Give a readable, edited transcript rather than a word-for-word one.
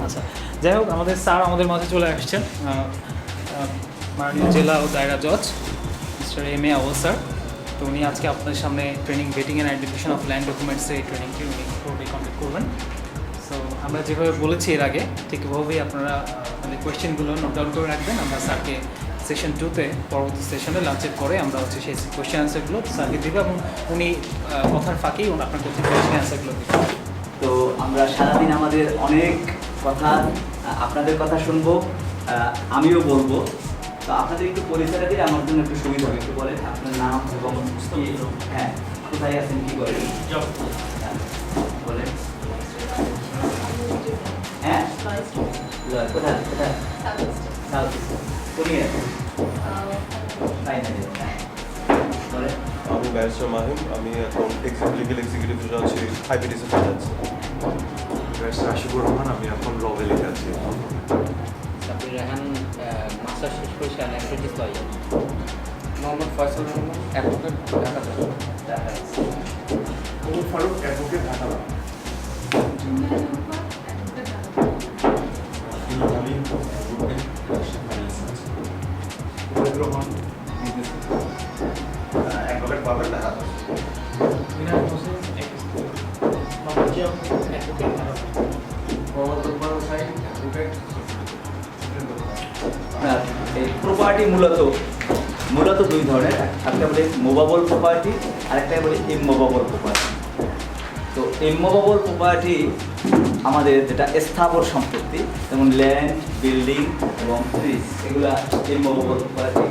আচ্ছা, যাই হোক আমাদের স্যার আমাদের মাঝে চলে আসছেন, মাননীয় জেলা ও দায়রা জজ মিস্টার এম এ আউয়াল স্যার। তো উনি আজকে আপনাদের সামনে training vetting and identification of land ডকুমেন্টসের এই ট্রেনিংটি উনি পুরোটাই কমপ্লিট করবেন। সো আমরা যেভাবে বলেছি এর আগে ঠিক ওভাবেই আপনারা আমাদের কোয়েশ্চেনগুলো নোট ডাউন করে রাখবেন। আমরা স্যারকে সেশন 2-তে পরবর্তী সেশনে লাঞ্চের পরে আমরা হচ্ছে সেই কোয়েশ্চেন অ্যান্সারগুলো স্যারকে দেবো এবং উনি কথার ফাঁকেই আপনার কোয়েশ্চেন অ্যান্সারগুলো দেবেন। তো আমরা সারাদিন আমাদের অনেক কথা, আপনাদের কথা শুনবো, আমিও বলবো। তো আপনাদের একটু পরিচয়টা দিলে আমার জন্য একটু সুবিধা হবে। একটু বলেন আপনার নাম এবং হ্যাঁ কোথায় আছেন, কী করেন, বলেন। হ্যাঁ কোথায় কোথায় বলেন। আমি ব্যারিস্টার মাহিম, আমি এখন লিগেল এক্সিকিউটিভ আছি IPDC finance. Barrister Ashikur Rahman, আমি এখন ল ভ্যালিতে আছি। আপনি রেহান মাস্টার শেষ করেছি analytics lawyer. Mohammad Faisal Rahman, advocate, Dhaka. Omar Faruk, advocate, Dhaka. Rahman, advocate, পাবেন ঢাকা। এই প্রপার্টি মূলত দুই ধরনের, একটা বলে মুভেবল প্রপার্টি, আরেকটা বলে ইমুভেবল প্রপার্টি। তো ইমুভেবল প্রপার্টি আমাদের যেটা স্থাবর সম্পত্তি, যেমন ল্যান্ড, বিল্ডিং এবং ট্রিজ, এগুলা ইমুভেবল প্রপার্টি।